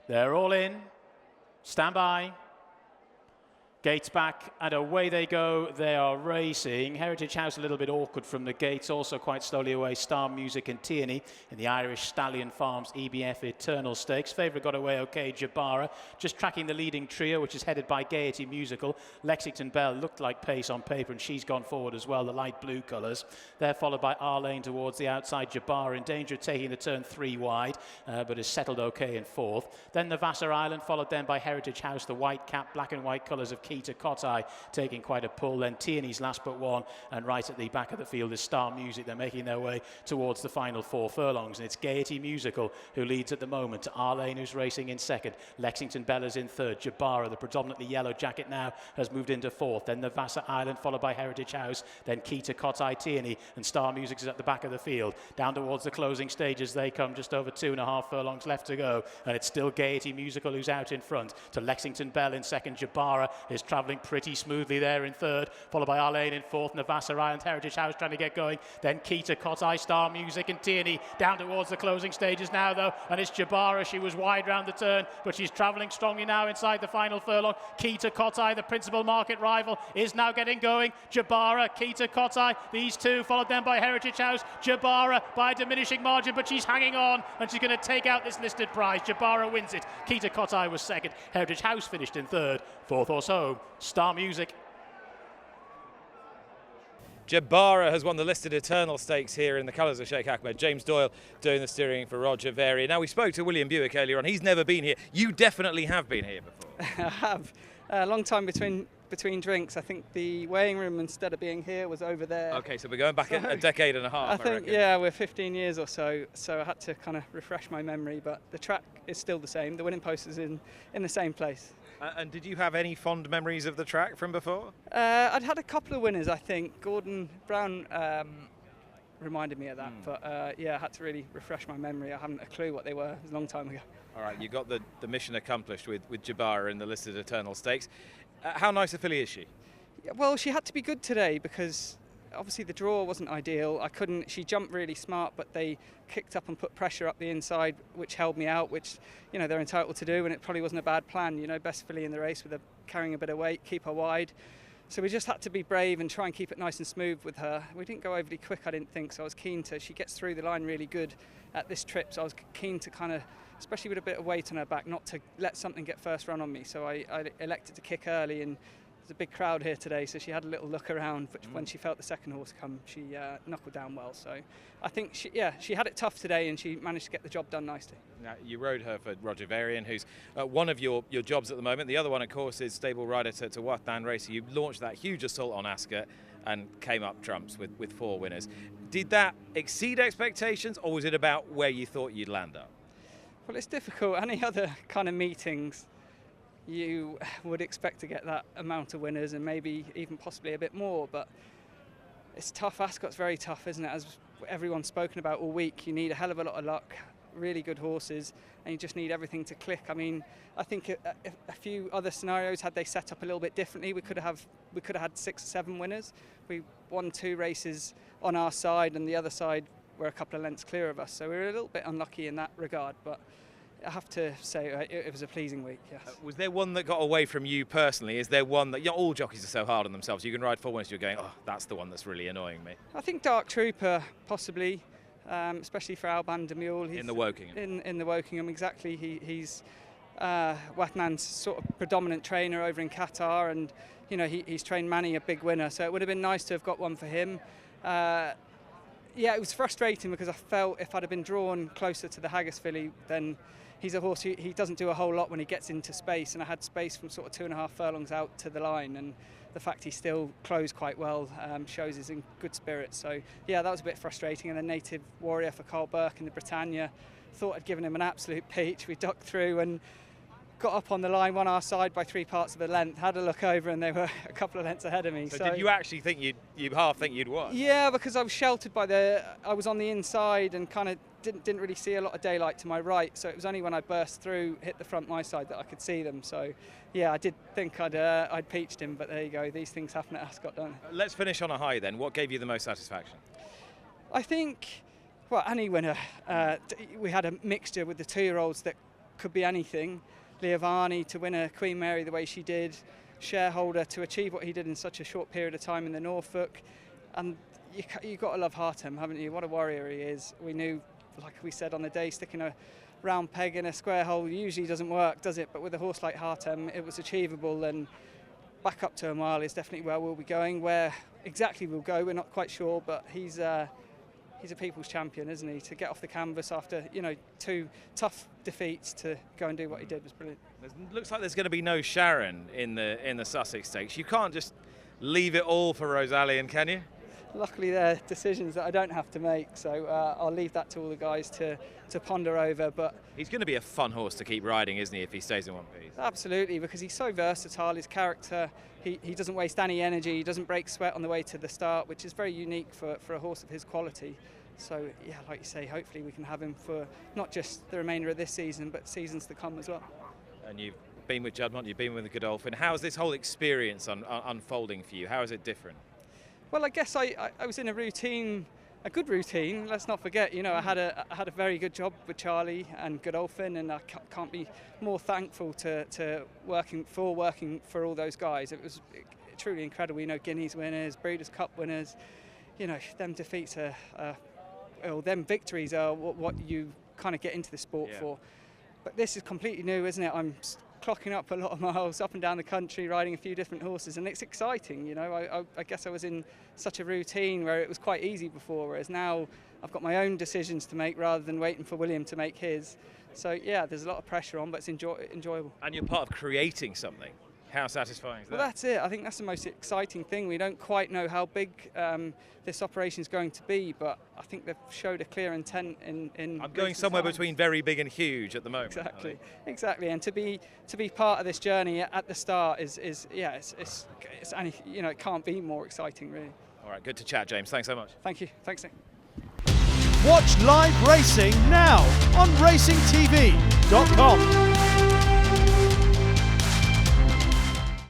They're all in. Stand by. Gates back and away they go. They are racing. Heritage House a little bit awkward from the gates, also quite slowly away. Star Music and Tierney in the Irish Stallion Farms EBF Eternal Stakes. Favourite got away okay, Jabaara. Just tracking the leading trio, which is headed by Gaiety Musical. Lexington Bell looked like pace on paper, and she's gone forward as well, the light blue colours. They're followed by Arlane towards the outside. Jabaara in danger of taking the turn 3 wide, but is settled okay in 4th. Then the Vassar Island, followed then by Heritage House, the white cap, black and white colours of Kita Kotai taking quite a pull. Then Tierney's last but one, and right at the back of the field is Star Music. They're making their way towards the final 4 furlongs, and it's Gaiety Musical who leads at the moment. Arlane, who's racing in 2nd. Lexington Bell is in 3rd. Jabaara, the predominantly yellow jacket now, has moved into 4th. Then the Vassar Island, followed by Heritage House. Then Kita Kotai, Tierney, and Star Music is at the back of the field. Down towards the closing stages they come, just over 2.5 furlongs left to go, and it's still Gaiety Musical who's out in front. To Lexington Bell in 2nd. Jabaara is travelling pretty smoothly there in 3rd, followed by Arlane in 4th, and the Vassar Island, Heritage House trying to get going. Then Kita Kotai, Star Music and Tierney down towards the closing stages now though, and it's Jabaara. She was wide round the turn, but she's travelling strongly now inside the final furlong. Kita Kotai, the principal market rival, is now getting going. Jabaara, Kita Kotai, these two, followed then by Heritage House. Jabaara by a diminishing margin, but she's hanging on, and she's going to take out this listed prize. Jabaara wins it. Kita Kotai was 2nd. Heritage House finished in 3rd. 4th horse home, Star Music. Jabaara has won the listed Eternal Stakes here in the colours of Sheikh Ahmed. James Doyle doing the steering for Roger Varian. Now, we spoke to William Buick earlier on. He's never been here. You definitely have been here before. I have. A long time between drinks. I think the weighing room, instead of being here, was over there. Okay, so we're going back a decade and a half, I think, yeah, we're 15 years or so, so I had to kind of refresh my memory, but the track is still the same. The winning post is in the same place. And did you have any fond memories of the track from before? I'd had a couple of winners, I think. Gordon Brown reminded me of that, but yeah, I had to really refresh my memory. I haven't a clue what they were. It was a long time ago. All right, you got the mission accomplished with Jabaara in the listed Eternal Stakes. How nice a filly is she? Yeah, well, she had to be good today because obviously the draw wasn't ideal. She jumped really smart, but they kicked up and put pressure up the inside, which held me out, which, you know, they're entitled to do, and it probably wasn't a bad plan. You know, best filly in the race with her carrying a bit of weight, keep her wide. So we just had to be brave and try and keep it nice and smooth with her. We didn't go overly quick, I didn't think, so I was keen to. She gets through the line really good at this trip, so I was keen to kind of, especially with a bit of weight on her back, not to let something get first run on me. So I elected to kick early, and there's a big crowd here today, so she had a little look around, but when she felt the second horse come, she knuckled down well. So I think she had it tough today, and she managed to get the job done nicely. Now, you rode her for Roger Varian, who's one of your jobs at the moment. The other one, of course, is stable rider to Wathnan Racing. You launched that huge assault on Ascot and came up trumps with 4 winners. Did that exceed expectations, or was it about where you thought you'd land up? Well, it's difficult. Any other kind of meetings, you would expect to get that amount of winners and maybe even possibly a bit more, but it's tough. Ascot's very tough, isn't it? As everyone's spoken about all week, you need a hell of a lot of luck, really good horses, and you just need everything to click. I mean, I think a few other scenarios, had they set up a little bit differently, we could have had 6 or 7 winners. We won 2 races on our side, and the other side were a couple of lengths clear of us, so we were a little bit unlucky in that regard, but I have to say it was a pleasing week, yes. Was there one that got away from you personally? Is there one that, all jockeys are so hard on themselves, you can ride 4 winners, you're going, oh, that's the one that's really annoying me? I think Dark Trooper, possibly, especially for Alban de Mule. In the Wokingham? In the Wokingham, exactly. He's Wathnan's sort of predominant trainer over in Qatar, and, you know, he's trained Manny, a big winner, so it would have been nice to have got one for him. Yeah, it was frustrating because I felt if I'd have been drawn closer to the Haggis filly, then he's a horse he doesn't do a whole lot when he gets into space, and I had space from sort of 2.5 furlongs out to the line, and the fact he still closed quite well shows he's in good spirits. So yeah, that was a bit frustrating. And then Native Warrior for Carl Burke in the Britannia, thought I'd given him an absolute peach. We ducked through and got up on the line, won our side by 3 parts of a length, had a look over, and they were a couple of lengths ahead of me. So did you actually think you half think you'd won? Yeah, because I was sheltered by I was on the inside and kind of didn't really see a lot of daylight to my right, so it was only when I burst through, hit the front my side, that I could see them. So yeah, I did think I'd peached him, but there you go, these things happen at Ascot, don't they? Let's finish on a high then. What gave you the most satisfaction? I think, well, any winner. We had a mixture with the 2-year-olds that could be anything. Leah Varney to win a Queen Mary the way she did, Shareholder to achieve what he did in such a short period of time in the Norfolk, and you've got to love Hartem, haven't you? What a warrior he is. We knew, like we said on the day, sticking a round peg in a square hole usually doesn't work, does it? But with a horse like Hartem, it was achievable, and back up to a mile is definitely where we'll be going. Where exactly we'll go, we're not quite sure, but he's a people's champion, isn't he? To get off the canvas after 2 tough defeats to go and do what he did was brilliant. It looks like there's going to be no Sharon in the Sussex Stakes. You can't just leave it all for Rosalien, can you? Luckily, they're decisions that I don't have to make, so I'll leave that to all the guys to ponder over. But he's going to be a fun horse to keep riding, isn't he, if he stays in one piece? Absolutely, because he's so versatile. His character, he doesn't waste any energy. He doesn't break sweat on the way to the start, which is very unique for a horse of his quality. So yeah, like you say, hopefully we can have him for not just the remainder of this season, but seasons to come as well. And you've been with Juddmonte, you've been with Godolphin. How's this whole experience unfolding for you? How is it different? Well, I guess I was in a good routine. Let's not forget, I had a very good job with Charlie and Godolphin, and I can't be more thankful to working for all those guys. It was truly incredible. Guineas winners, Breeders' Cup winners. Them defeats or them victories are what you kind of get into the sport for. But this is completely new, isn't it? I'm clocking up a lot of miles up and down the country, riding a few different horses, and it's exciting. I guess I was in such a routine where it was quite easy before, whereas now I've got my own decisions to make rather than waiting for William to make his. So yeah, there's a lot of pressure on, but it's enjoyable. And you're part of creating something. How satisfying is that? Well, that's it. I think that's the most exciting thing. We don't quite know how big this operation is going to be, but I think they've showed a clear intent in I'm going somewhere between very big and huge at the moment. Exactly. And to be part of this journey at the start is it can't be more exciting, really. All right, good to chat, James. Thanks so much. Thank you. Thanks, Nick. Watch live racing now on racingtv.com.